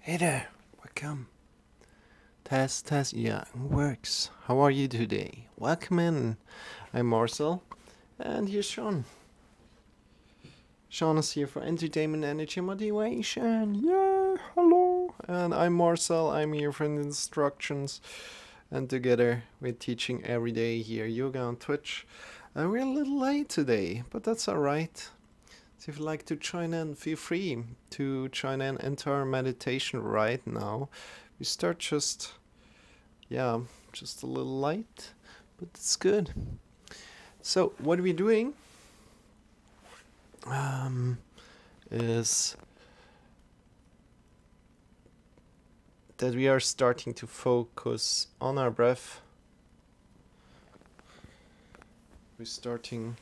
Hey there, welcome. Test, yeah, it works. How are you today? Welcome in. I'm Marcel, and here's Shawn. Shawn is here for entertainment, energy, motivation. Yeah, hello. And I'm Marcel, I'm here for the instructions. And together we're teaching every day here yoga on Twitch. We're a little late today, but that's alright. So if you'd like to join in, feel free to join in into our meditation right now. We start just a little light, but it's good. So what we're doing is that we are starting to focus on our breath. We're starting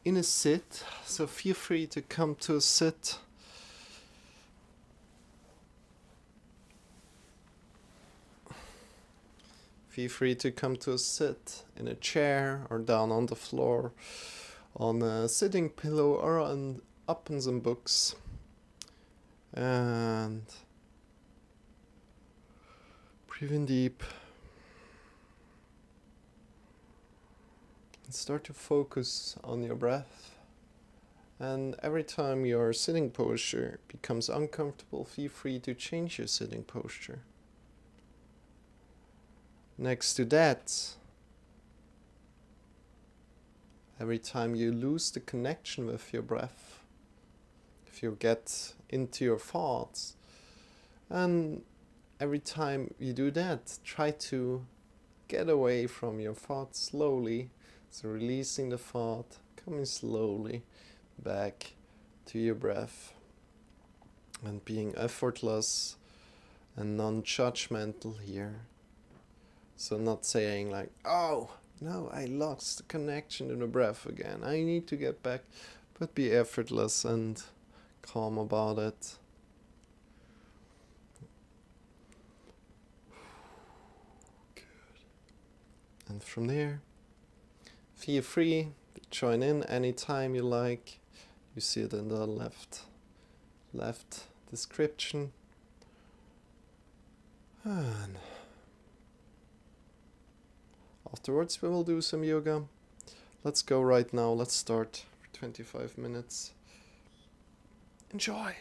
in a sit, so feel free to come to a sit. Feel free to come to a sit in a chair or down on the floor, on a sitting pillow or up in some books. And breathe in deep. And start to focus on your breath. And every time your sitting posture becomes uncomfortable, feel free to change your sitting posture. Next to that, every time you lose the connection with your breath, if you get into your thoughts, and every time you do that, try to get away from your thoughts slowly. So releasing the thought, coming slowly back to your breath, and being effortless and non-judgmental here. So not saying like, oh, no, I lost the connection to the breath again. I need to get back. But be effortless and calm about it. Good. And from there, feel free to join in anytime you like. You see it in the left description. And afterwards we will do some yoga. Let's go right now. Let's start for 25 minutes. Enjoy!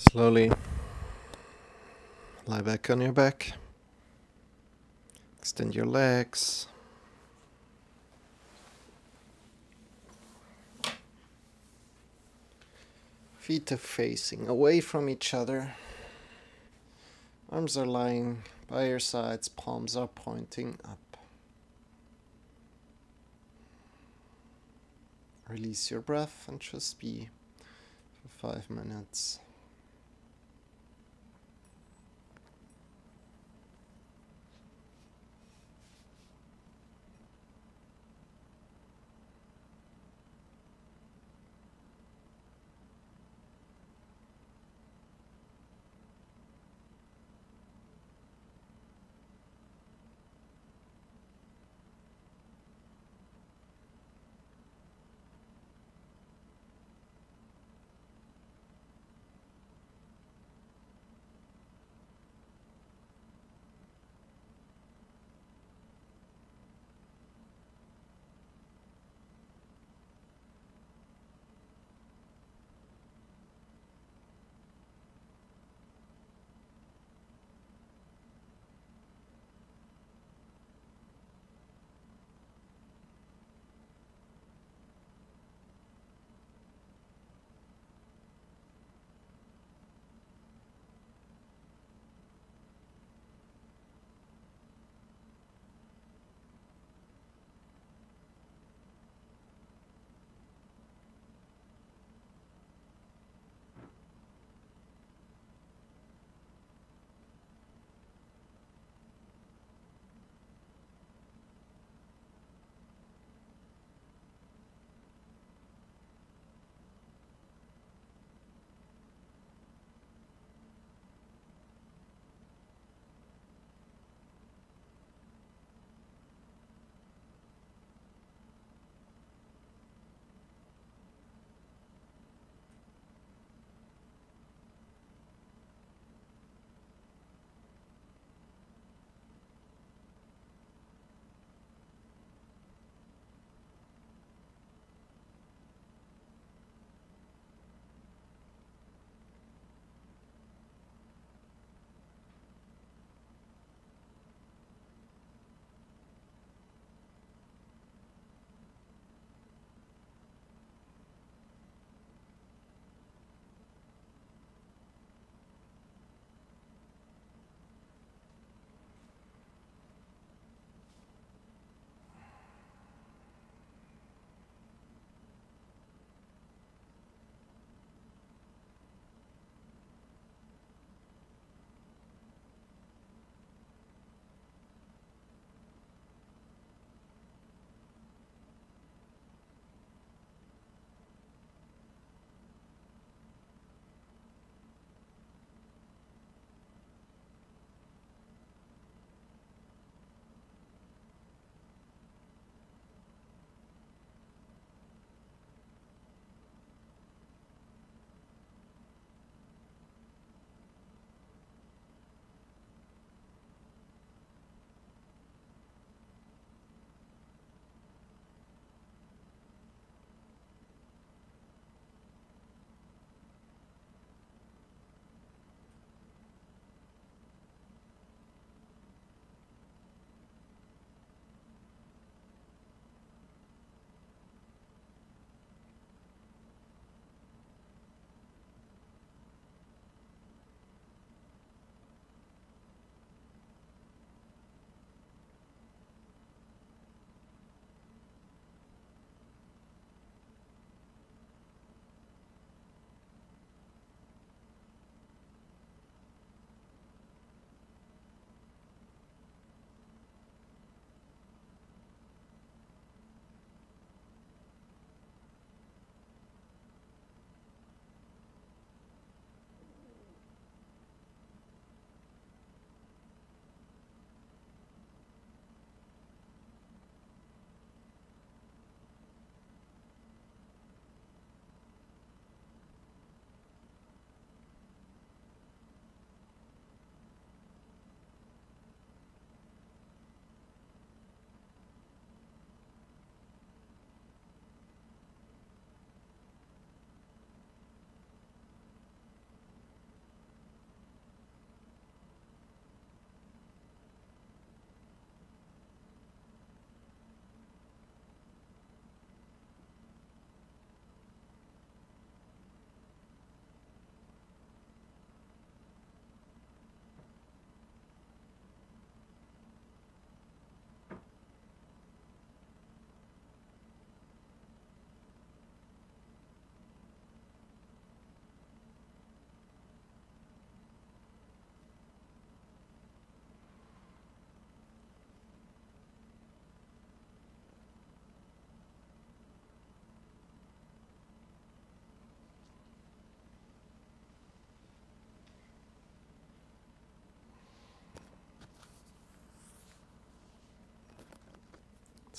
Slowly lie back on your back. Extend your legs. Feet are facing away from each other. Arms are lying by your sides, palms are pointing up. Release your breath and just be for 5 minutes.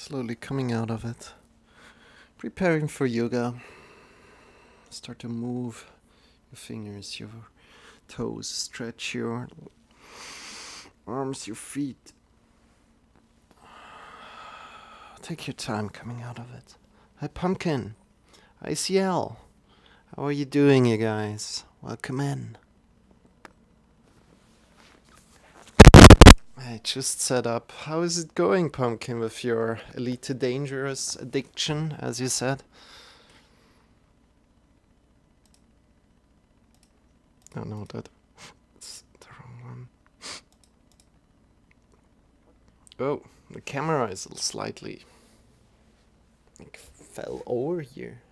Slowly coming out of it. Preparing for yoga. Start to move your fingers, your toes, stretch your arms, your feet. Take your time coming out of it. Hi Pumpkin. Hi CL. How are you doing, you guys? Welcome in. I just set up. How is it going, Pumpkin, with your Elite to Dangerous addiction, as you said? Oh no, that's the wrong one. Oh, the camera is slightly like fell over here.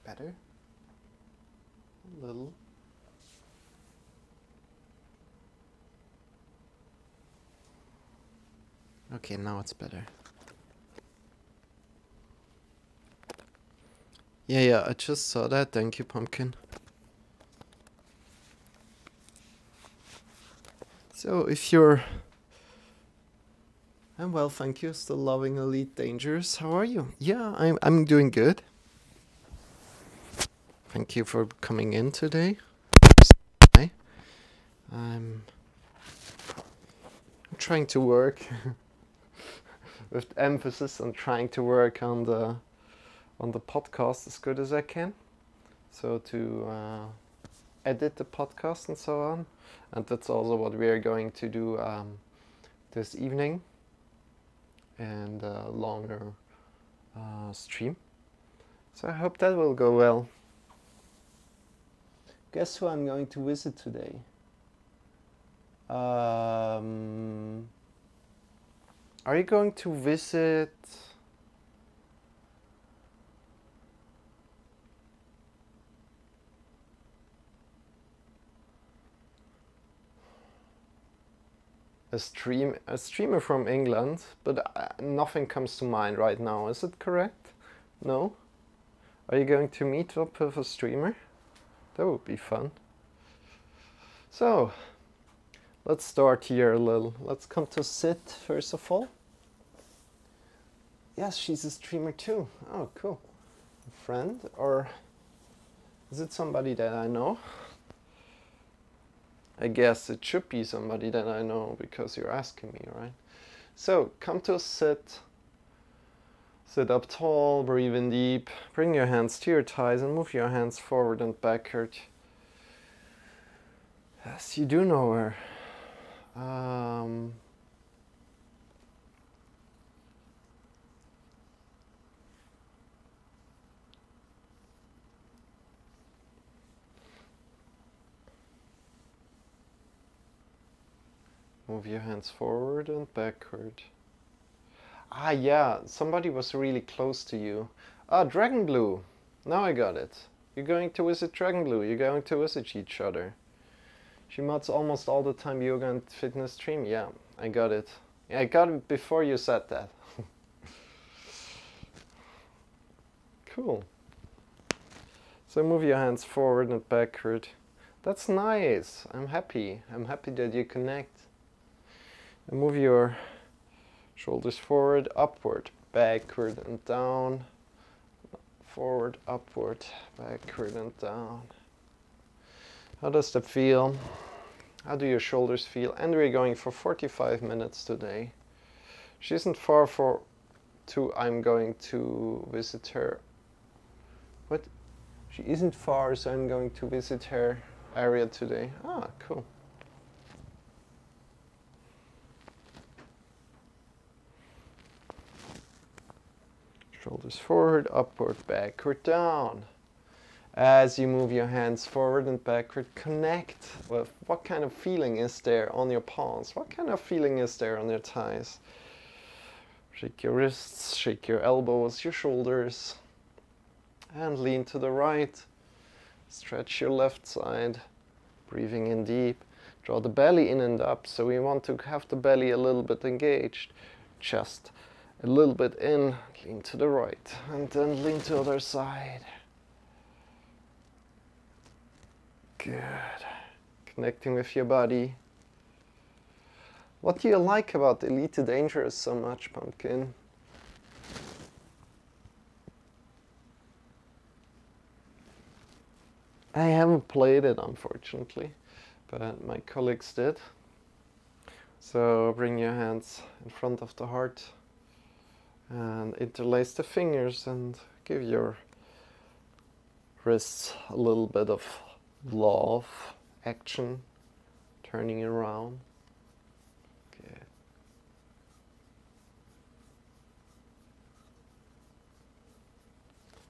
Better? A little. Okay, now it's better. Yeah, I just saw that. Thank you, Pumpkin. So, if you're... I'm well, thank you. Still loving Elite Dangerous. How are you? Yeah, I'm doing good. Thank you for coming in today. I'm trying to work with emphasis on trying to work on the podcast as good as I can. So to edit the podcast and so on. And that's also what we are going to do this evening. And a longer stream. So I hope that will go well. Guess who I'm going to visit today? Are you going to visit... a streamer from England, but nothing comes to mind right now. Is it correct? No? Are you going to meet up with a streamer? That would be fun. So, let's start here a little. Let's come to sit first of all. Yes, she's a streamer too. Oh, cool. A friend, or is it somebody that I know? I guess it should be somebody that I know because you're asking me, right? So, come to a sit. Sit up tall, breathe in deep. Bring your hands to your thighs and move your hands forward and backward. Yes, you do know her. Move your hands forward and backward. Ah, yeah, somebody was really close to you. Ah, Dragon Blue. Now I got it. You're going to visit Dragon Blue. You're going to visit each other. She mods almost all the time yoga and fitness stream. Yeah, I got it. Yeah, I got it before you said that. Cool. So move your hands forward and backward. That's nice. I'm happy. I'm happy that you connect. And move your shoulders forward, upward, backward and down. Forward, upward, backward and down. How does that feel? How do your shoulders feel? And we're going for 45 minutes today. She isn't far I'm going to visit her. What? She isn't far, so I'm going to visit her area today. Ah, cool. Shoulders forward, upward, backward, down. As you move your hands forward and backward, connect with what kind of feeling is there on your palms? What kind of feeling is there on your thighs? Shake your wrists, shake your elbows, your shoulders. And lean to the right. Stretch your left side. Breathing in deep. Draw the belly in and up. So we want to have the belly a little bit engaged. Chest a little bit in, lean to the right, and then lean to the other side. Good. Connecting with your body. What do you like about Elite Dangerous so much, Pumpkin? I haven't played it, unfortunately, but my colleagues did. So bring your hands in front of the heart and interlace the fingers and give your wrists a little bit of love action, turning around. Good.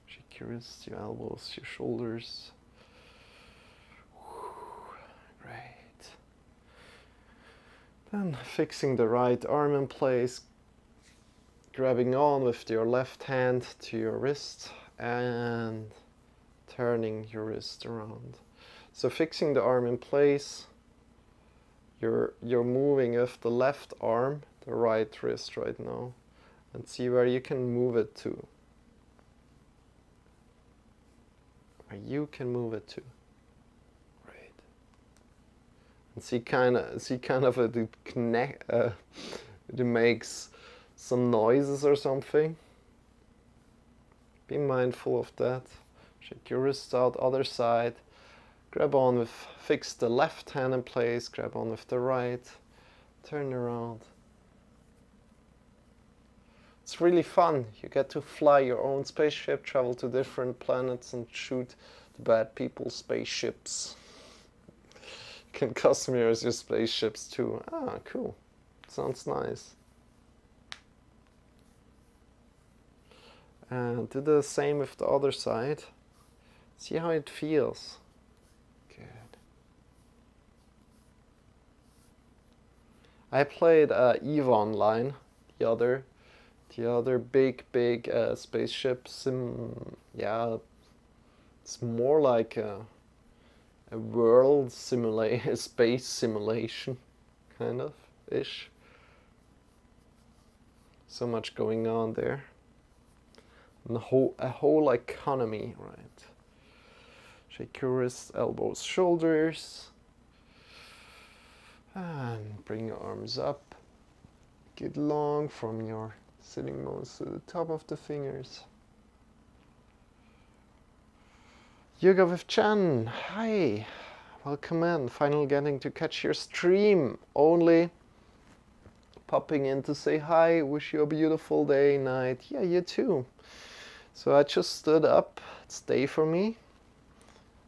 Shake your wrists, your elbows, your shoulders. Great. Then fixing the right arm in place, grabbing on with your left hand to your wrist and turning your wrist around. So fixing the arm in place, you're moving with the left arm, the right wrist right now, and see where you can move it to. Where you can move it to. Great. And see kind of it connect. It makes some noises or something. Be mindful of that. Shake your wrists out, other side. Grab on with, fix the left hand in place, grab on with the right, turn around. It's really fun. You get to fly your own spaceship, travel to different planets and shoot the bad people's spaceships. You can customize your spaceships too. Ah, cool. Sounds nice. And do the same with the other side. See how it feels. Good. I played EVE Online, the other big spaceship sim. Yeah, it's more like a world simulation, a space simulation, kind of ish. So much going on there. And a whole economy, right? Shake your wrists, elbows, shoulders. And bring your arms up. Get long from your sitting bones to the top of the fingers. Yoga with Chen. Hi. Welcome in. Finally getting to catch your stream. Only popping in to say hi. Wish you a beautiful day, night. Yeah, you too. So I just stood up. It's day for me.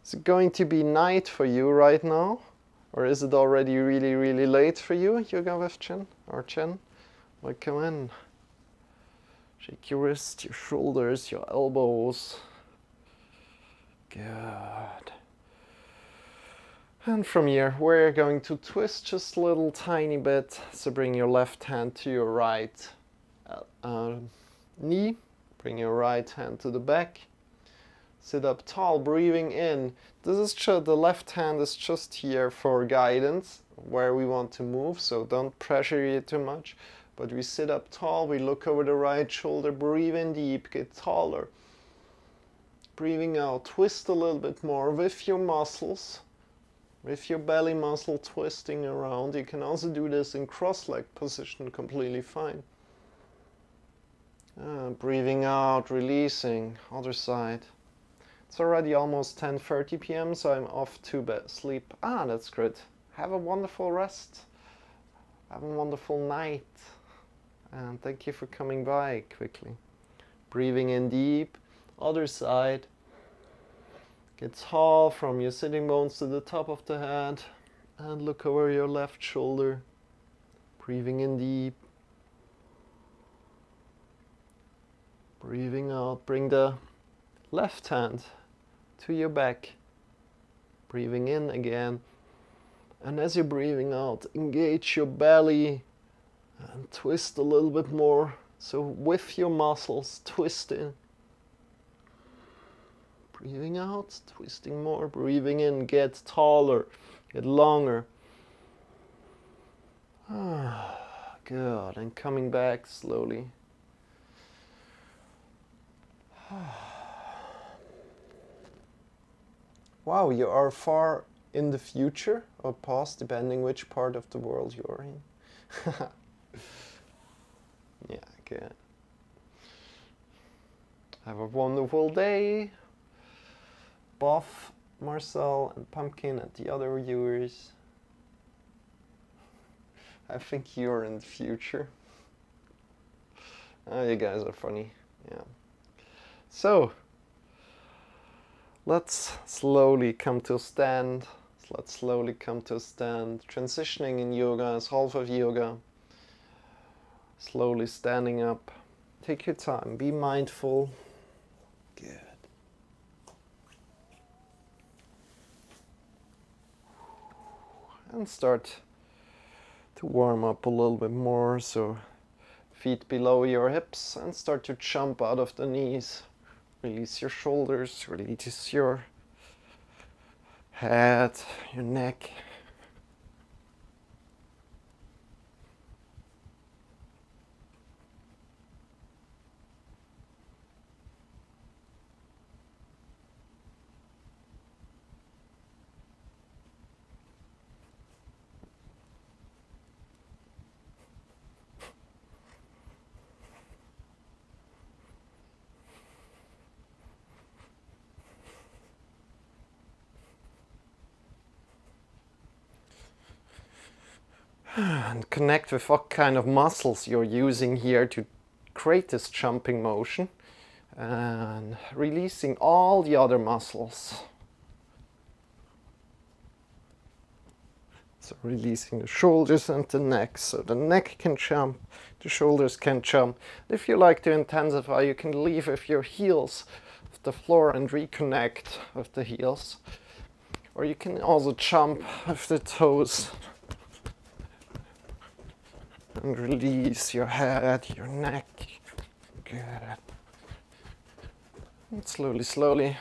Is it going to be night for you right now? Or is it already really, really late for you, Yoga with Chen? Or Chen? Welcome in. Shake your wrists, your shoulders, your elbows. Good. And from here, we're going to twist just a little tiny bit. So bring your left hand to your right knee. Bring your right hand to the back. Sit up tall, breathing in. This is just, the left hand is just here for guidance, where we want to move, so don't pressure it too much. But we sit up tall, we look over the right shoulder, breathe in deep, get taller. Breathing out, twist a little bit more with your muscles, with your belly muscle twisting around. You can also do this in cross-leg position completely fine. Breathing out, releasing, other side. It's already almost 10:30 p.m. so I'm off to bed, sleep. That's good. Have a wonderful rest. Have a wonderful night. And thank you for coming by quickly. Breathing in deep, other side. Get tall from your sitting bones to the top of the head. And look over your left shoulder. Breathing in deep. Breathing out, bring the left hand to your back. Breathing in again. And as you're breathing out, engage your belly and twist a little bit more. So with your muscles, twist in. Breathing out, twisting more. Breathing in, get taller, get longer. Good, and coming back slowly. Wow, you are far in the future or past, depending which part of the world you are in. Yeah, good. Have a wonderful day. Boff, Marcel, and Pumpkin, and the other viewers. I think you're in the future. Oh, you guys are funny. Yeah. So, let's slowly come to a stand. Let's slowly come to a stand. Transitioning in yoga is half of yoga. Slowly standing up. Take your time. Be mindful. Good. And start to warm up a little bit more. So feet below your hips and start to jump out of the knees. Release your shoulders. Release your head, your neck. And connect with what kind of muscles you're using here to create this jumping motion. And releasing all the other muscles. So releasing the shoulders and the neck. So the neck can jump, the shoulders can jump. If you like to intensify, you can leave with your heels off the floor and reconnect with the heels. Or you can also jump with the toes. And release your head, your neck. Good. And slowly, slowly.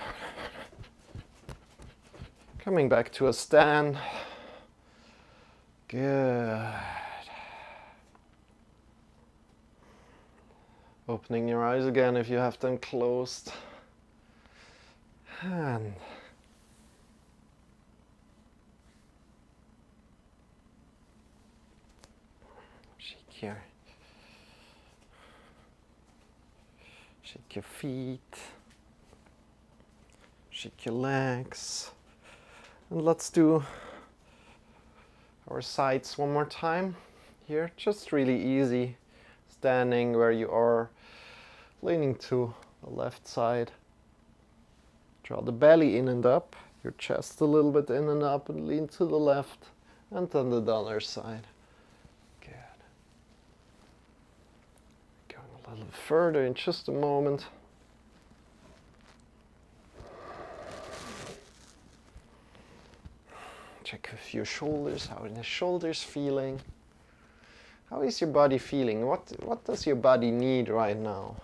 Coming back to a stand. Good. Opening your eyes again if you have them closed. And shake your feet, shake your legs, and let's do our sides one more time here. Just really easy, standing where you are, leaning to the left side. Draw the belly in and up, your chest a little bit in and up, and lean to the left, and then the other side. A little further in just a moment. Check with your shoulders. How are the shoulders feeling? How is your body feeling? What does your body need right now?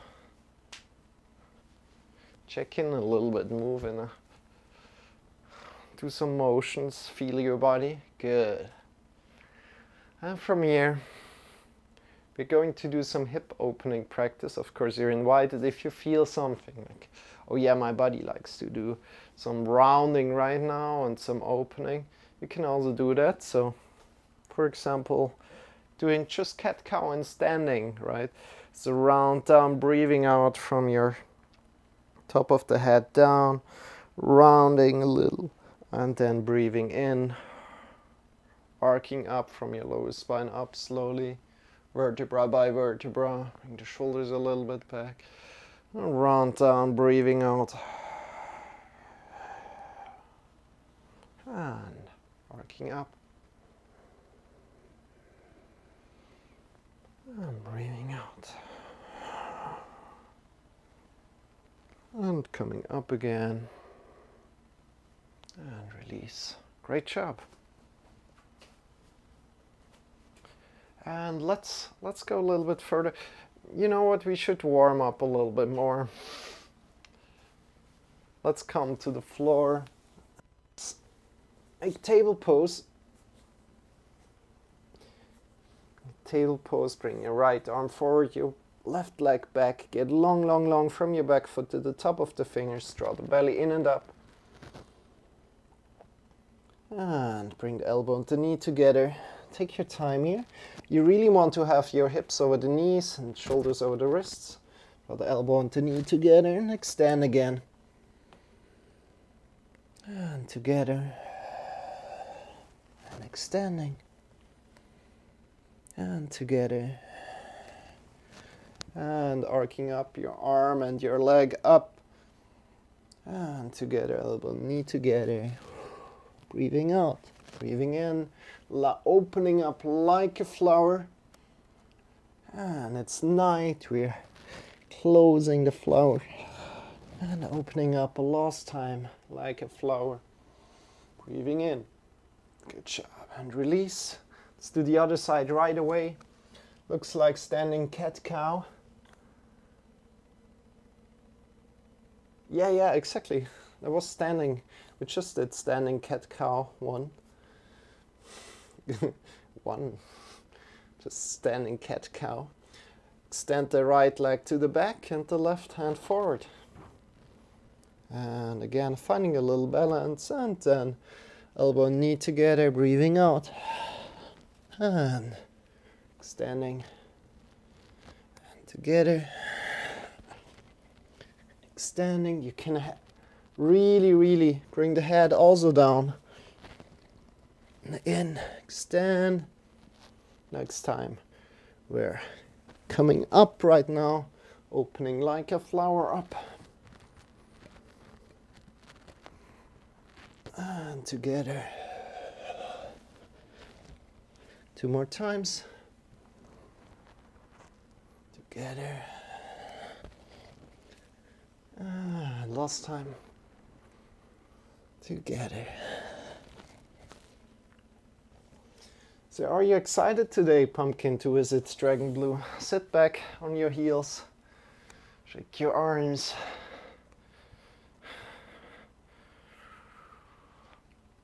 Check in a little bit, move in do some motions, feel your body. Good. And from here, we're going to do some hip opening practice. Of course, you're invited if you feel something like, oh yeah, my body likes to do some rounding right now and some opening. You can also do that. So, for example, doing just cat-cow and standing, right? So round down, breathing out from your top of the head down, rounding a little, and then breathing in, arcing up from your lower spine up slowly. Vertebra by vertebra, bring the shoulders a little bit back. And round down, breathing out. And arcing up. And breathing out. And coming up again. And release. Great job. And let's go a little bit further. You know what? We should warm up a little bit more. Let's come to the floor. Make table pose. Table pose. Bring your right arm forward, your left leg back. Get long, long, long from your back foot to the top of the fingers. Draw the belly in and up. And bring the elbow and the knee together. Take your time here. You really want to have your hips over the knees and shoulders over the wrists. Draw the elbow and the knee together and extend again. And together. And extending. And together. And arcing up your arm and your leg up. And together, elbow, knee together. Breathing out, breathing in, opening up like a flower. And it's night, we're closing the flower. And opening up a last time like a flower. Breathing in. Good job. And release. Let's do the other side right away. Looks like standing cat-cow. Yeah, exactly. That was standing. We just did standing cat-cow one. One. Just standing cat-cow. Extend the right leg to the back and the left hand forward. And again, finding a little balance. And then elbow and knee together, breathing out. And extending. And together. Extending. You can really bring the head also down. In, extend. Next time we're coming up right now, opening like a flower up. And together. 2 more times. Together. And last time. Together. So are you excited today, Pumpkin, to visit Dragon Blue? Sit back on your heels. Shake your arms.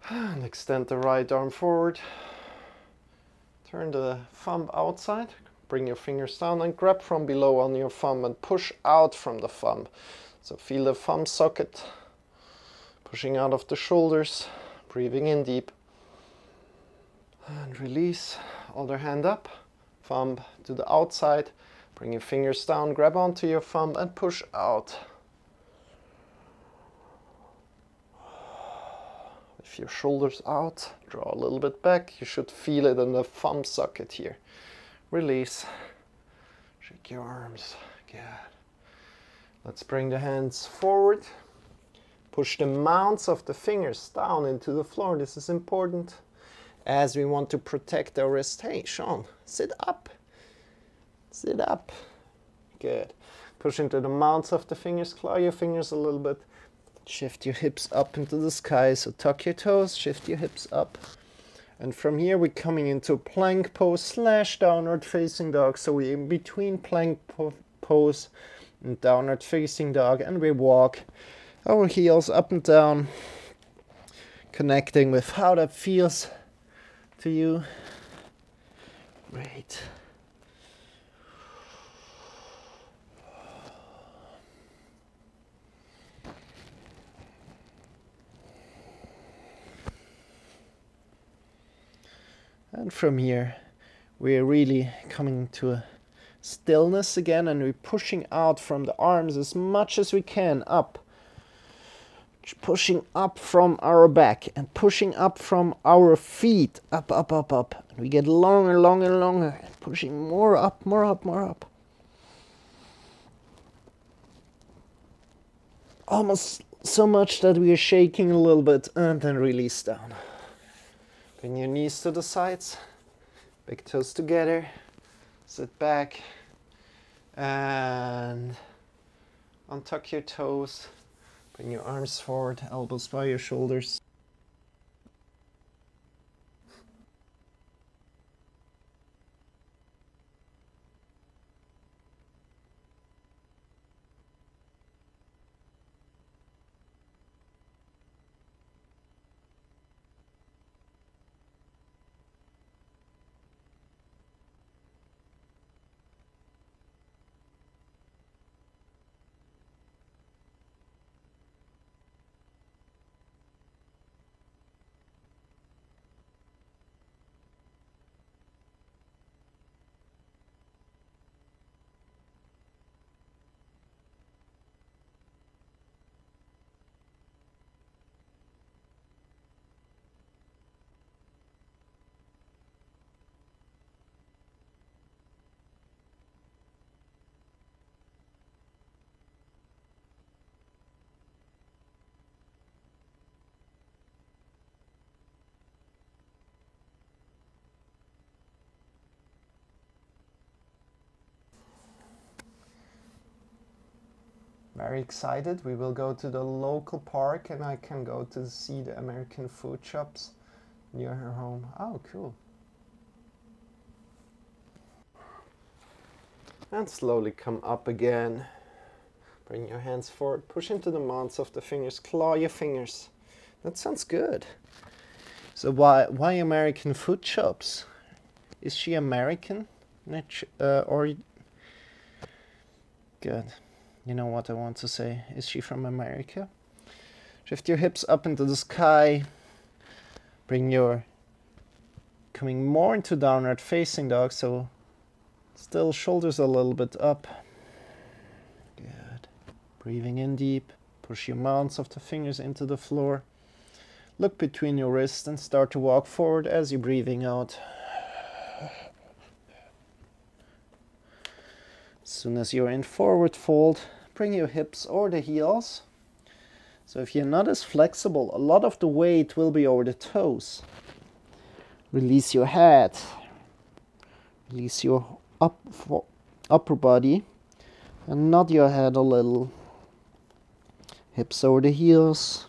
And extend the right arm forward. Turn the thumb outside. Bring your fingers down and grab from below on your thumb and push out from the thumb. So feel the thumb socket pushing out of the shoulders. Breathing in deep. And release. Other hand up. Thumb to the outside. Bring your fingers down. Grab onto your thumb and push out. With your shoulders out, draw a little bit back. You should feel it in the thumb socket here. Release. Shake your arms. Good. Let's bring the hands forward. Push the mounts of the fingers down into the floor. This is important as we want to protect our wrist. Hey, Shawn, sit up. Sit up. Good. Push into the mounts of the fingers. Claw your fingers a little bit. Shift your hips up into the sky. So tuck your toes, shift your hips up. And from here we're coming into plank pose / downward facing dog. So we're in between plank pose and downward facing dog. And we walk our heels up and down, connecting with how that feels to you. Great. And from here, we're really coming to a stillness again, and we're pushing out from the arms as much as we can up. Pushing up from our back and pushing up from our feet. Up, up, up, up. And we get longer, longer, longer. And pushing more up, more up, more up. Almost so much that we are shaking a little bit, and then release down. Bring your knees to the sides, big toes together, sit back, and untuck your toes, bring your arms forward, elbows by your shoulders. Very excited. We will go to the local park and I can go to see the American food shops near her home. Oh, cool. And slowly come up again. Bring your hands forward, push into the mounds of the fingers, claw your fingers. That sounds good. So why American food shops? Is she American? Or good. You know what I want to say. Is she from America? Shift your hips up into the sky. Bring your coming more into downward facing dog, so still shoulders a little bit up. Good. Breathing in deep. Push your mounds of the fingers into the floor. Look between your wrists and start to walk forward as you're breathing out. As soon as you're in forward fold, bring your hips over the heels. So if you're not as flexible, a lot of the weight will be over the toes. Release your head. Release your upper body and nod your head a little. Hips over the heels.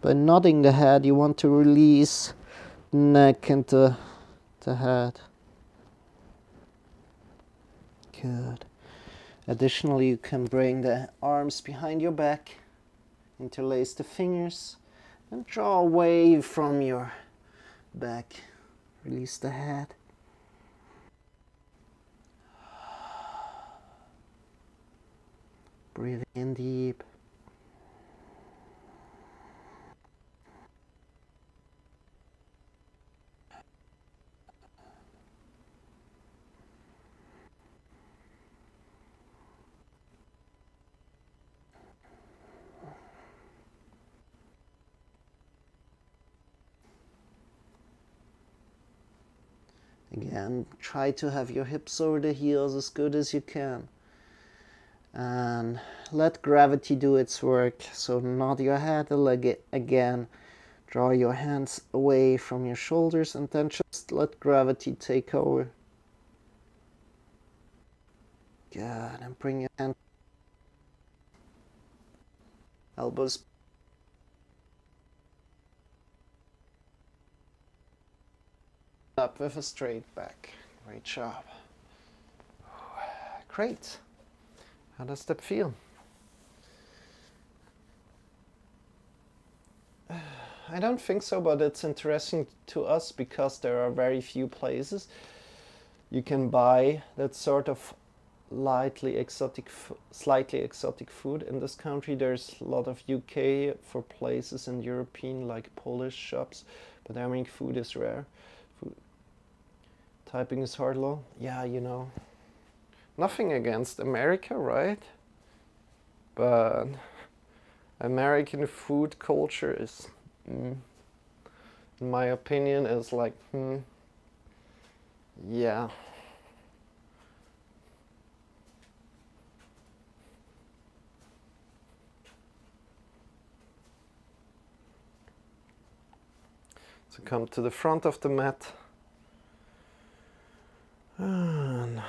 By nodding the head, you want to release the neck and the head. Good. Additionally, you can bring the arms behind your back, interlace the fingers, and draw away from your back. Release the head. Breathe in deep. Again, try to have your hips over the heels as good as you can. And let gravity do its work. So nod your head a leg again. Draw your hands away from your shoulders and then just let gravity take over. Good. And bring your hand, elbows up with a straight back. Great job. Great. How does that feel? I don't think so, but it's interesting to us because there are very few places you can buy that sort of slightly exotic food. In this country there's a lot of UK for places and European like Polish shops, but I mean food is rare. Typing is hard, lol. Yeah, you know, nothing against America, right? But American food culture is, in my opinion, is like, yeah. So come to the front of the mat. And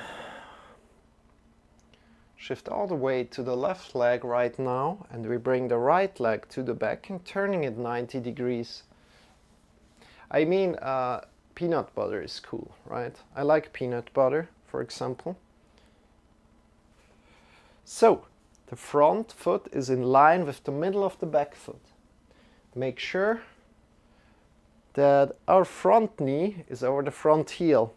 shift all the way to the left leg right now, and we bring the right leg to the back and turning it 90 degrees. I mean, peanut butter is cool, right? I like peanut butter, for example. So, the front foot is in line with the middle of the back foot. Make sure that our front knee is over the front heel.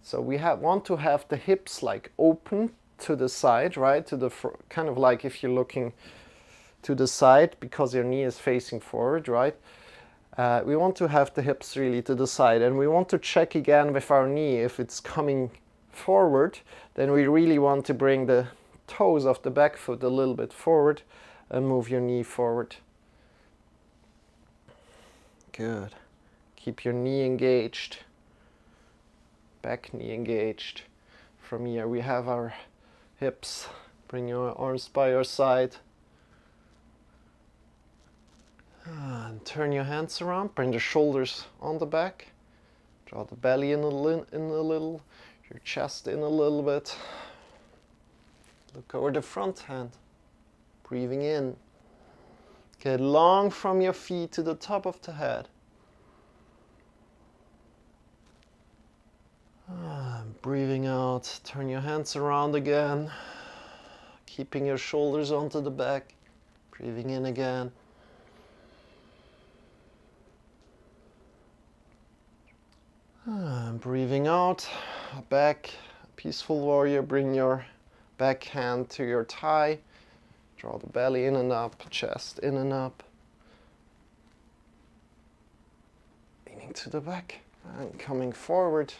So we want to have the hips like open to the side, right? To the kind of like if you're looking to the side because your knee is facing forward, right? We want to have the hips really to the side, and we want to check again with our knee if it's coming forward. Then we really want to bring the toes of the back foot a little bit forward and move your knee forward. Good. Keep your knee engaged. Back knee engaged. From here we have our hips. Bring your arms by your side. And turn your hands around. Bring the shoulders on the back. Draw the belly in a little. your chest in a little bit. Look over the front hand. Breathing in. Get long from your feet to the top of the head. Breathing out. Turn your hands around again. Keeping your shoulders onto the back. Breathing in again. Breathing out. Back. Peaceful warrior. Bring your back hand to your thigh. Draw the belly in and up, chest in and up. Leaning to the back and coming forward.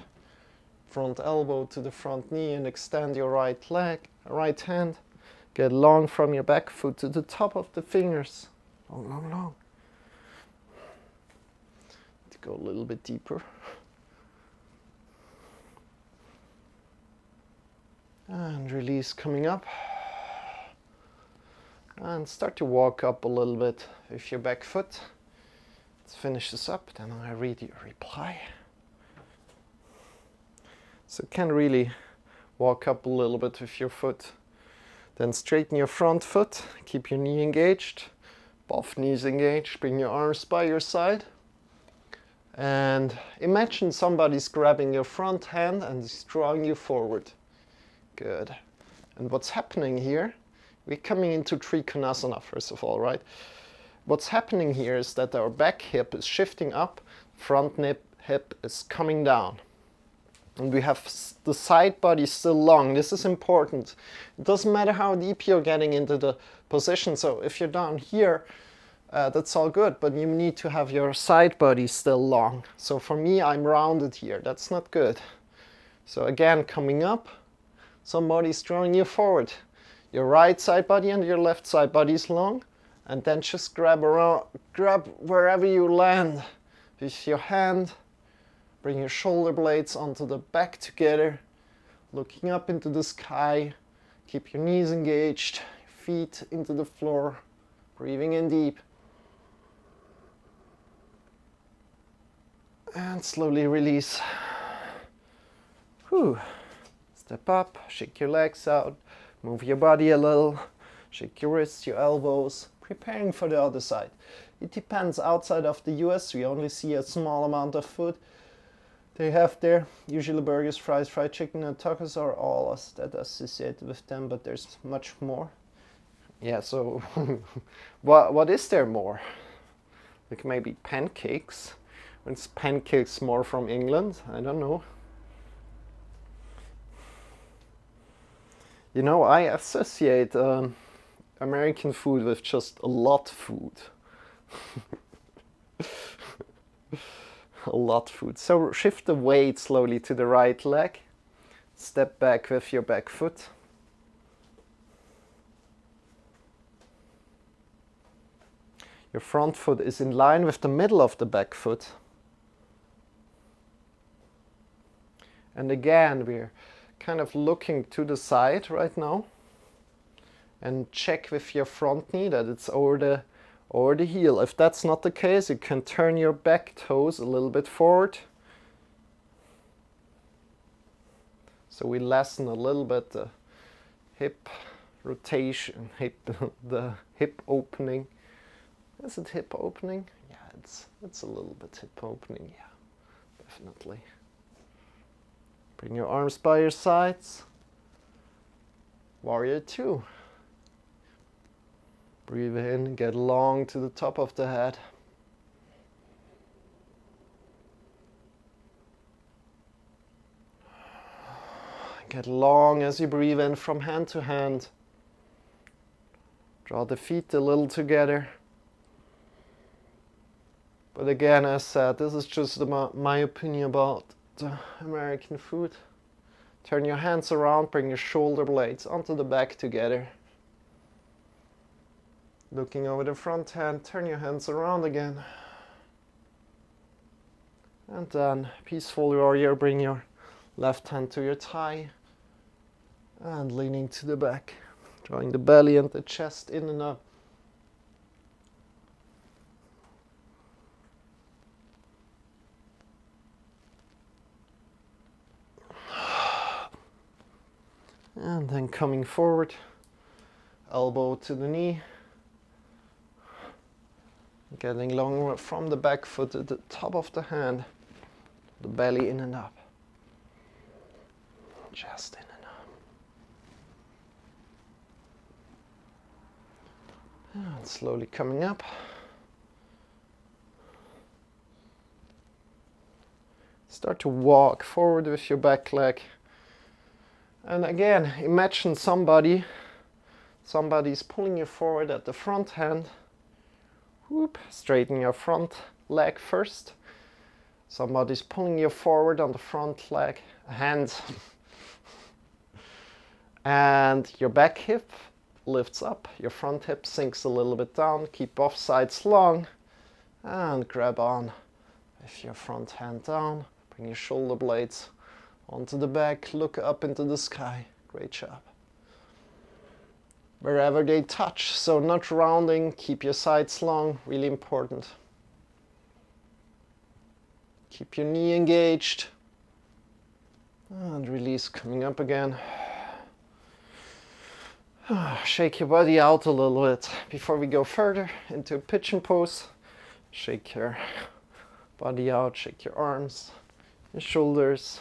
Front elbow to the front knee and extend your right leg, right hand. Get long from your back foot to the top of the fingers. Long, long, long. To go a little bit deeper. And release coming up. And start to walk up a little bit with your back foot. Let's finish this up, then I read your reply. So you can really walk up a little bit with your foot. Then straighten your front foot, keep your knee engaged, both knees engaged, bring your arms by your side. And imagine somebody's grabbing your front hand and is drawing you forward. Good. And what's happening here, we're coming into Trikonasana first of all, right? What's happening here is that our back hip is shifting up, front hip is coming down. And we have the side body still long. This is important. It doesn't matter how deep you're getting into the position. So if you're down here, that's all good, but you need to have your side body still long. So for me, I'm rounded here. That's not good. So again, coming up, somebody's drawing you forward. Your right side body and your left side body is long, and then just grab around, grab wherever you land with your hand. Bring your shoulder blades onto the back together, looking up into the sky. Keep your knees engaged, feet into the floor, breathing in deep. And slowly release. Whew. Step up, shake your legs out, move your body a little, shake your wrists, your elbows, preparing for the other side. It depends. Outside of the US, we only see a small amount of food. They have there usually burgers, fries, fried chicken, and tacos are all that associated with them, but there's much more. Yeah, so what is there more? Like maybe pancakes. It's pancakes more from England, I don't know. You know, I associate American food with just a lot food. A lot food. So shift the weight slowly to the right leg. Step back with your back foot. Your front foot is in line with the middle of the back foot. And again, we're kind of looking to the side right now. And check with your front knee that it's over the heel. If that's not the case, you can turn your back toes a little bit forward. So we lessen a little bit the hip rotation, the hip opening. Is it hip opening? Yeah, it's a little bit hip opening, yeah, definitely. Bring your arms by your sides. Warrior 2. Breathe in, get long to the top of the head. Get long as you breathe in from hand to hand. Draw the feet a little together. But again, as said, this is just my opinion about the American food. Turn your hands around, bring your shoulder blades onto the back together. Looking over the front hand, turn your hands around again. And then, peaceful warrior, bring your left hand to your thigh. And leaning to the back, drawing the belly and the chest in and up. And then coming forward, elbow to the knee. Getting longer from the back foot to the top of the hand, the belly in and up. Just in and up. And slowly coming up. Start to walk forward with your back leg. And again, imagine somebody's pulling you forward at the front hand. Whoop, straighten your front leg first. Somebody's pulling you forward on the front leg, hand. And your back hip lifts up, your front hip sinks a little bit down. Keep both sides long and grab on with your front hand down. Bring your shoulder blades onto the back, look up into the sky. Great job. Wherever they touch, so not rounding, keep your sides long, really important. Keep your knee engaged. And release, coming up again. Shake your body out a little bit before we go further into a pigeon pose. Shake your body out, shake your arms, your shoulders.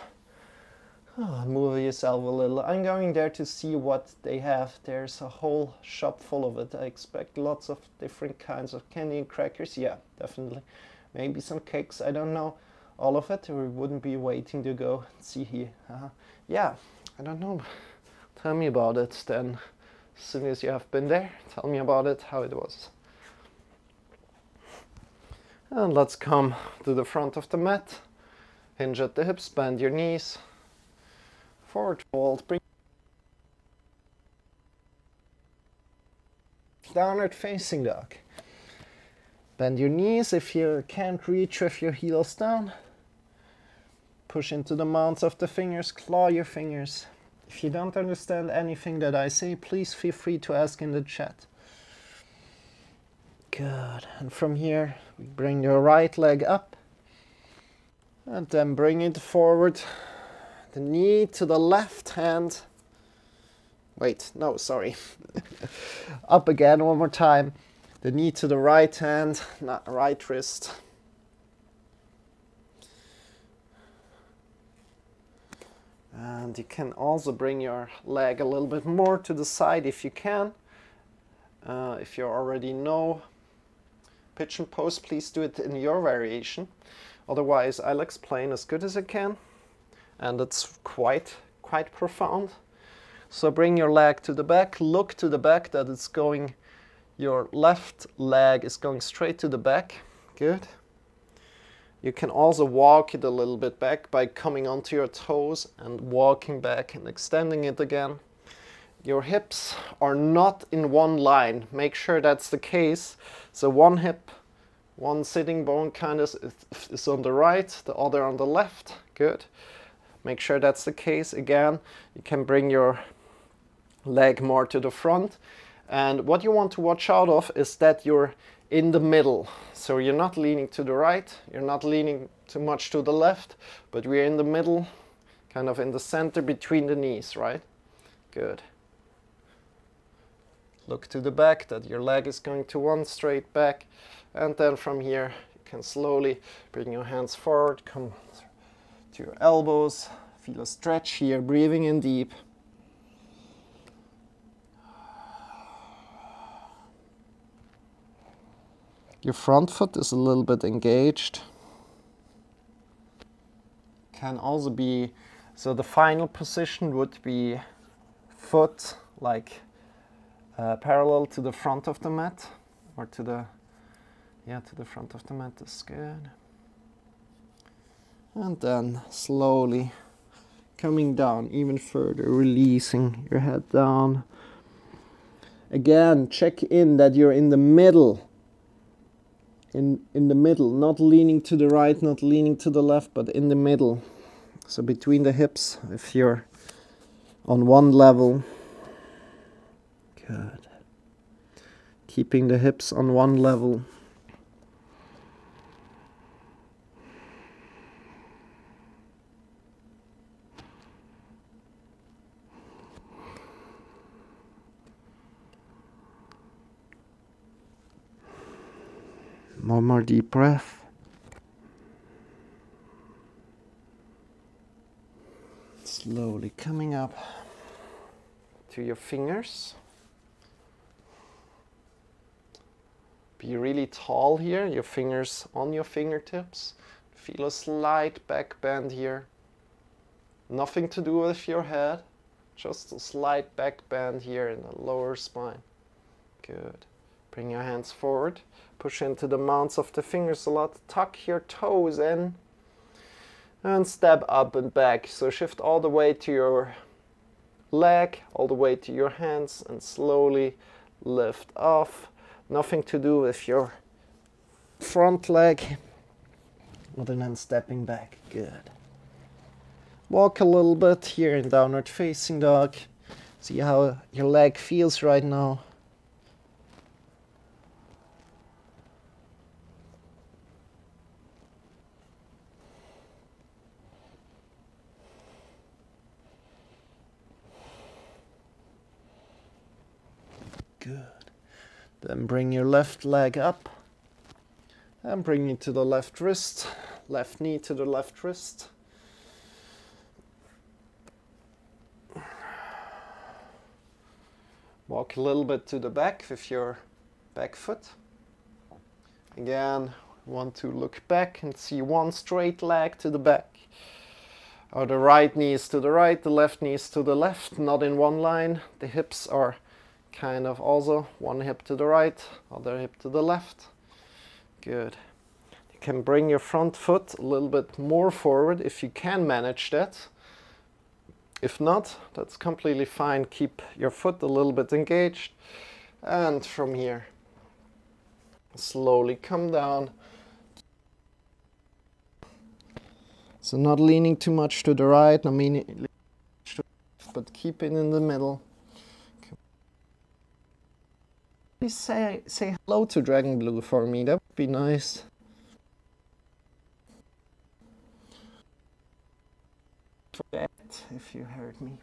Move yourself a little. I'm going there to see what they have. There's a whole shop full of it. I expect lots of different kinds of candy and crackers. Yeah, definitely. Maybe some cakes. I don't know all of it, or we wouldn't be waiting to go see here. Yeah, I don't know. Tell me about it then. As soon as you have been there, tell me about it, how it was. And let's come to the front of the mat. Hinge at the hips, bend your knees. Forward fold, bring downward facing dog. Bend your knees if you can't reach with your heels down. Push into the mounds of the fingers, claw your fingers. If you don't understand anything that I say, please feel free to ask in the chat. Good. And from here, we bring your right leg up. And then bring it forward. The knee to the left hand. Wait, no, sorry. Up again, one more time. The knee to the right hand, not right wrist. And you can also bring your leg a little bit more to the side if you can. If you already know pigeon pose, please do it in your variation. Otherwise, I'll explain as good as I can. And it's quite profound. So bring your leg to the back, look to the back that it's going, your left leg is going straight to the back. Good. You can also walk it a little bit back by coming onto your toes and walking back and extending it again. Your hips are not in one line. Make sure that's the case. So one hip, one sitting bone kind of is on the right, the other on the left. Good. Make sure that's the case. Again, you can bring your leg more to the front. And what you want to watch out of is that you're in the middle. So you're not leaning to the right, you're not leaning too much to the left, but we're in the middle, kind of in the center between the knees, right? Good. Look to the back, that your leg is going to one straight back. And then from here, you can slowly bring your hands forward, come to your elbows, feel a stretch here, breathing in deep. Your front foot is a little bit engaged. Can also be, so the final position would be foot like parallel to the front of the mat, or to the front of the mat is good. And then slowly coming down even further, releasing your head down. Again, check in that you're in the middle. In the middle, not leaning to the right, not leaning to the left, but in the middle. So between the hips, if you're on one level. Good. Keeping the hips on one level. One more deep breath. Slowly coming up to your fingers. Be really tall here, your fingers on your fingertips. Feel a slight back bend here. Nothing to do with your head, just a slight back bend here in the lower spine. Good. Bring your hands forward. Push into the mounts of the fingers a lot. Tuck your toes in. And step up and back. So shift all the way to your leg, all the way to your hands, and slowly lift off. Nothing to do with your front leg, other than stepping back. Good. Walk a little bit here in downward facing dog. See how your leg feels right now. Good. Then bring your left leg up and bring it to the left wrist, left knee to the left wrist. Walk a little bit to the back with your back foot. Again, want to look back and see one straight leg to the back. Or the right knee is to the right, the left knee is to the left, not in one line. The hips are kind of also one hip to the right, other hip to the left. Good. You can bring your front foot a little bit more forward if you can manage that. If not, that's completely fine. Keep your foot a little bit engaged. And from here, slowly come down. So not leaning too much to the right, but keep it in the middle. Please say hello to Dragon Blue for me, that would be nice. Forget if you heard me.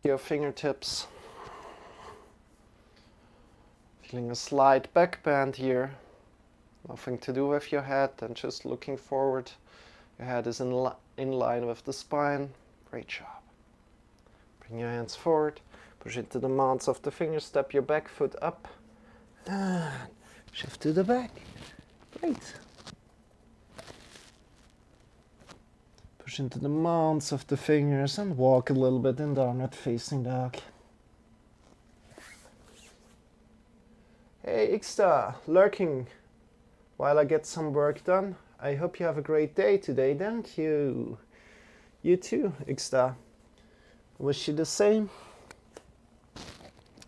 Your fingertips. Feeling a slight back bend here. Nothing to do with your head and just looking forward. Your head is in line with the spine. Great job. Bring your hands forward. Push into the mounts of the fingers. Step your back foot up. And shift to the back. Great. Push into the mounts of the fingers and walk a little bit in downward facing dog. Hey Ixta, lurking while I get some work done. I hope you have a great day today, don't you? You too, Ixta. Wish you the same.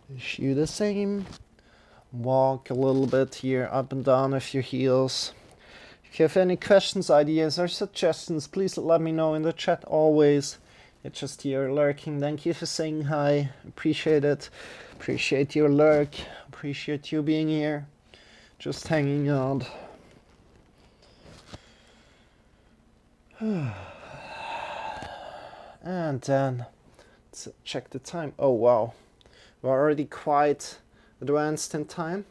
Wish you the same. Walk a little bit here up and down with your heels. If you have any questions, ideas, or suggestions, please let me know in the chat always. It's just here lurking. Thank you for saying hi. Appreciate it. Appreciate your lurk. Appreciate you being here. Just hanging out. And then let's check the time. Oh wow. We're already quite advanced in time.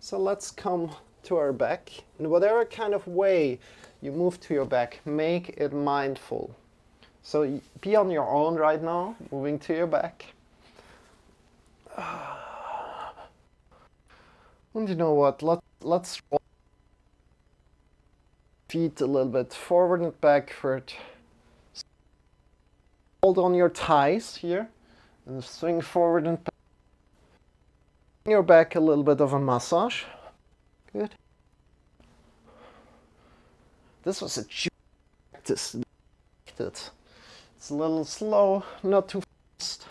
So let's come to our back. In whatever kind of way you move to your back, make it mindful. So be on your own right now, moving to your back. And you know what, let's roll feet a little bit forward and backward. Hold on your thighs here and swing forward and back. Your back a little bit of a massage. Good. This was a practice. It's a little slow, not too fast.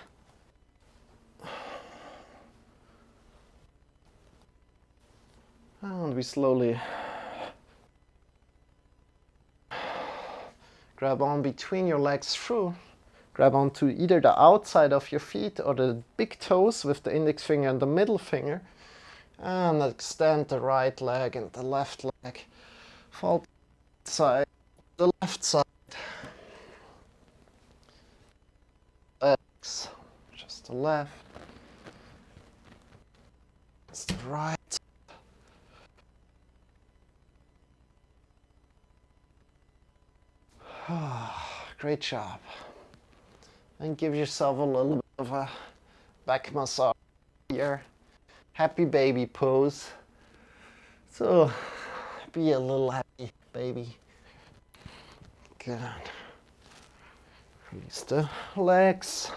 And we slowly grab on between your legs through. Grab onto either the outside of your feet or the big toes with the index finger and the middle finger. And extend the right leg and the left leg. Fall side, the left side. Legs, just the left. It's the right. Great job. And give yourself a little bit of a back massage here. Happy baby pose. So be a little happy baby. Good. Release the legs.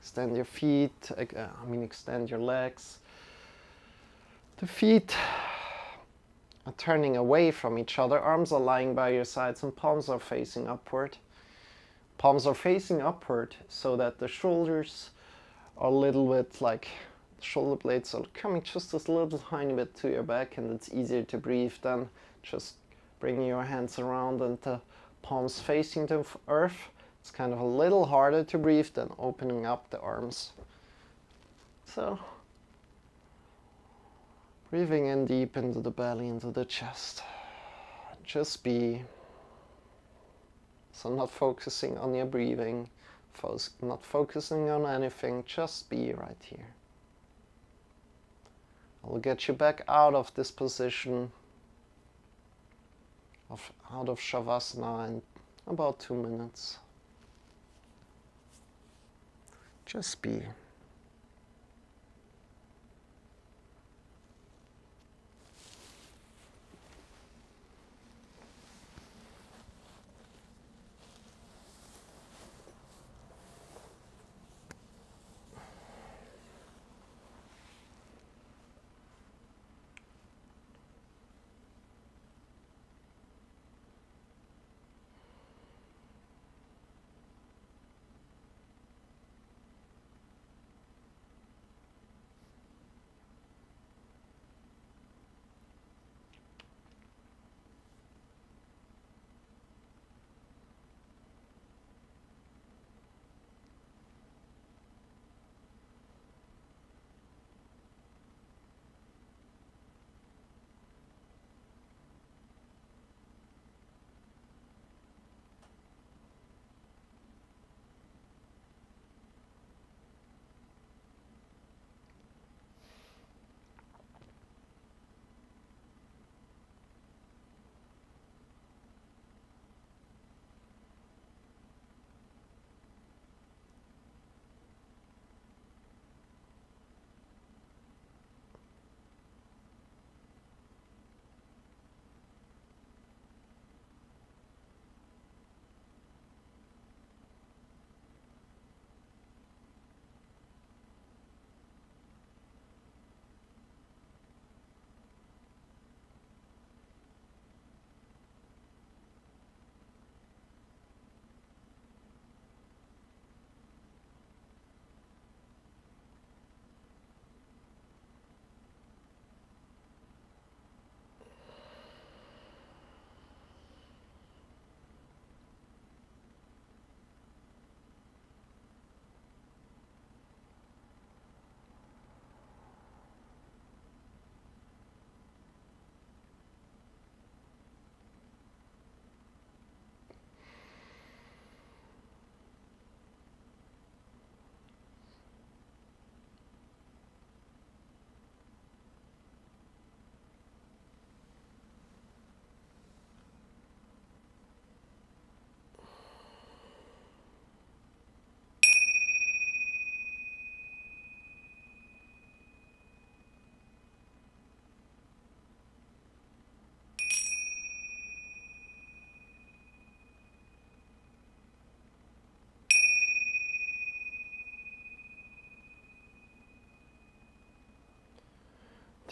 Extend your feet. Extend your legs. The feet are turning away from each other. Arms are lying by your sides and palms are facing upward. Palms are facing upward so that the shoulders are a little bit like the shoulder blades are coming just a little tiny bit to your back, and it's easier to breathe than just bringing your hands around and the palms facing the earth. It's kind of a little harder to breathe than opening up the arms. So, breathing in deep into the belly, into the chest. Just be. So not focusing on your breathing, not focusing on anything, just be right here. I'll get you back out of this position, out of Shavasana in about 2 minutes. Just be.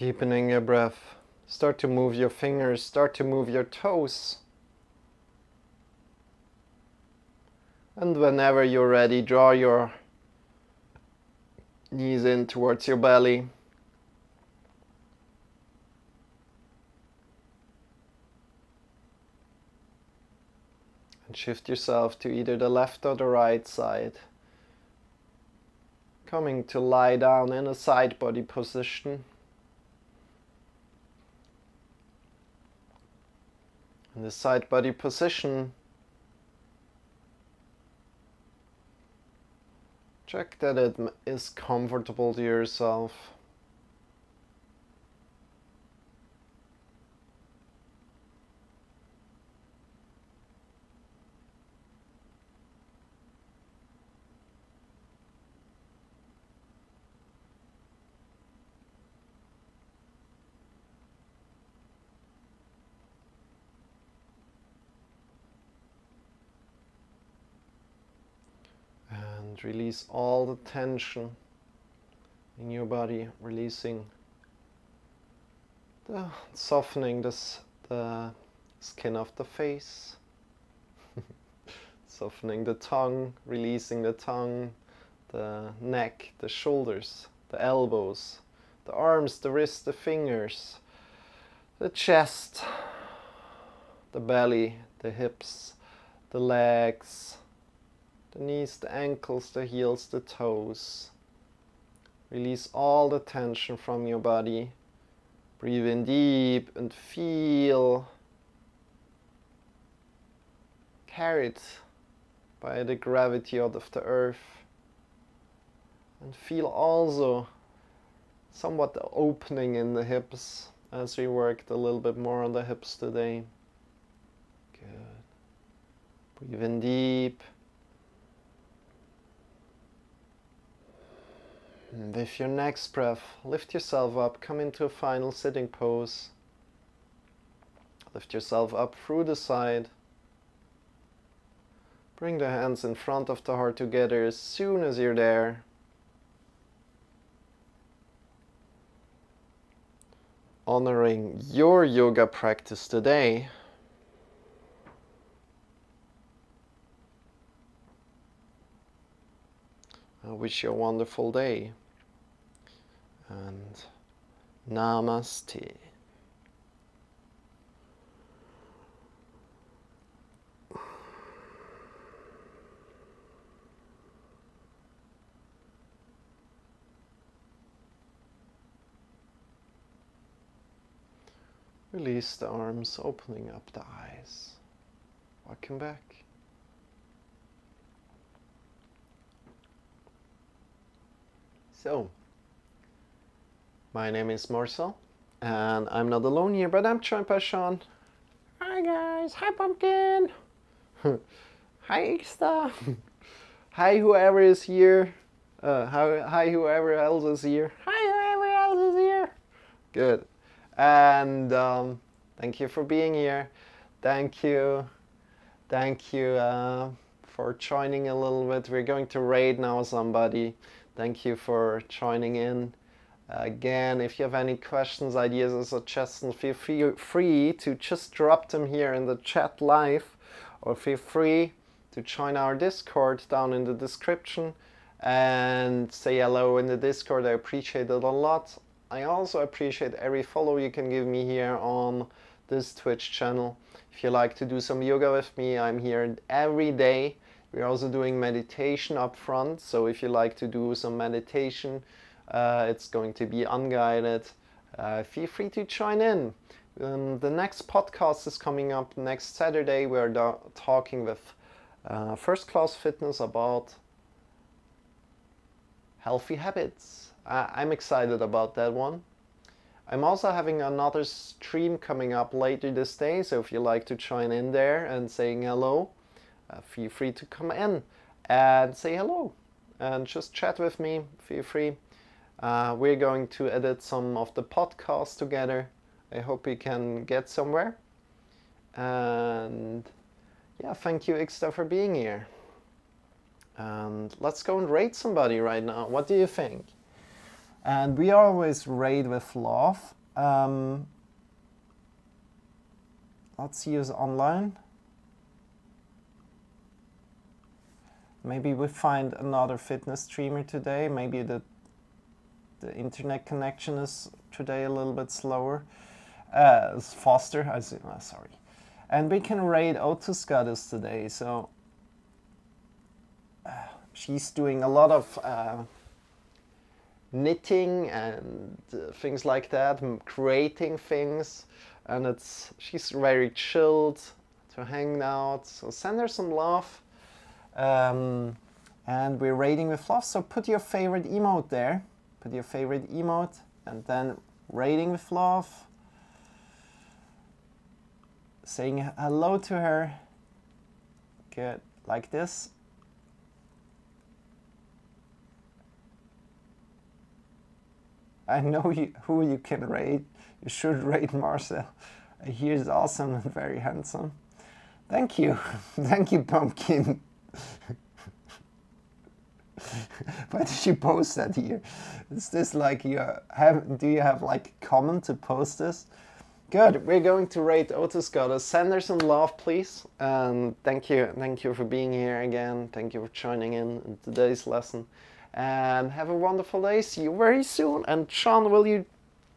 Deepening your breath. Start to move your fingers, start to move your toes. And whenever you're ready, draw your knees in towards your belly. And shift yourself to either the left or the right side. Coming to lie down in a side body position. In the side body position, check that it is comfortable to yourself. And release all the tension in your body, softening the skin of the face, softening the tongue, releasing the tongue, the neck, the shoulders, the elbows, the arms, the wrists, the fingers, the chest, the belly, the hips, the legs, the knees, the ankles, the heels, the toes. Release all the tension from your body. Breathe in deep and feel carried by the gravity out of the earth. And feel also somewhat the opening in the hips as we worked a little bit more on the hips today. Good. Breathe in deep. And with your next breath, lift yourself up, come into a final sitting pose. Lift yourself up through the side. Bring the hands in front of the heart together as soon as you're there. Honoring your yoga practice today. I wish you a wonderful day. And namaste. Release the arms, opening up the eyes. Welcome back. So, my name is Marcel, and I'm not alone here, but I'm joined by Shawn. Hi guys, hi Pumpkin, hi Ixta, hi whoever is here, hi whoever else is here, hi whoever else is here. Good, and thank you for being here. Thank you for joining a little bit. We're going to raid now somebody. Thank you for joining in. Again, if you have any questions, ideas, or suggestions, feel free to just drop them here in the chat live, or feel free to join our Discord down in the description and say hello in the Discord. I appreciate it a lot. I also appreciate every follow you can give me here on this Twitch channel. If you like to do some yoga with me, I'm here every day. We're also doing meditation up front, so if you like to do some meditation, it's going to be unguided. Feel free to join in. The next podcast is coming up next Saturday. We're talking with First Class Fitness about healthy habits. I'm excited about that one. I'm also having another stream coming up later this day, so if you like to join in there and saying hello, feel free to come in and say hello and just chat with me. Feel free. We're going to edit some of the podcasts together. I hope we can get somewhere. And yeah, thank you Ixta for being here. And let's go and raid somebody right now. What do you think? And we always rate with love. Let's use online. Maybe we find another fitness streamer today. Maybe the internet connection is today a little bit slower. It's faster. Sorry. And we can rate Otus Goddess today. So she's doing a lot of knitting and things like that, creating things, and she's very chilled to hang out. So send her some love. And we're rating with love. So put your favorite emote there. Put your favorite emote and then rating with love. Saying hello to her. Good, like this. I know who you can rate. You should rate Marcel. He is awesome and very handsome. Thank you. Thank you, Pumpkin. Why did you post that here? Is this like do you have like a comment to post this? Good, we're going to rate Otus Goddess. Send her some love, please. And thank you for being here again. Thank you for joining in today's lesson. And have a wonderful day. See you very soon. And Shawn, will you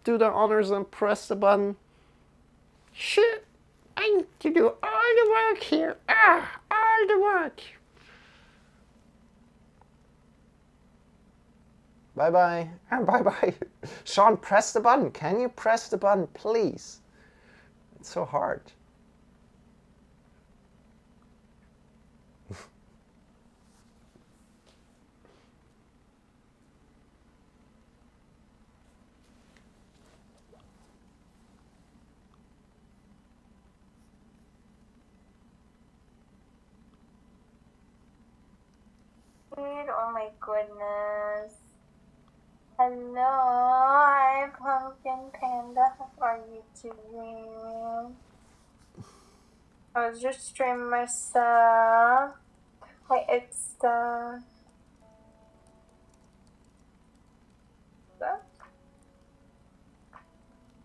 do the honors and press the button? Shit, I need to do all the work here. All the work. Bye-bye. And bye-bye. Shawn, press the button. Can you press the button, please? It's so hard. Oh my goodness. Hello, hi Pumpkin Panda, how are you doing? I was just streaming myself. Hi, it's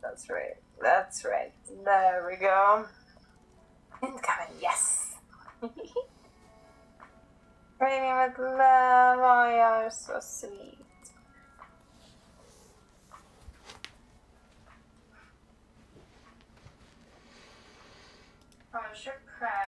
That's right. That's right. There we go. Incoming, yes. Rating with love. Oh, you're so sweet. Oh, I should cry.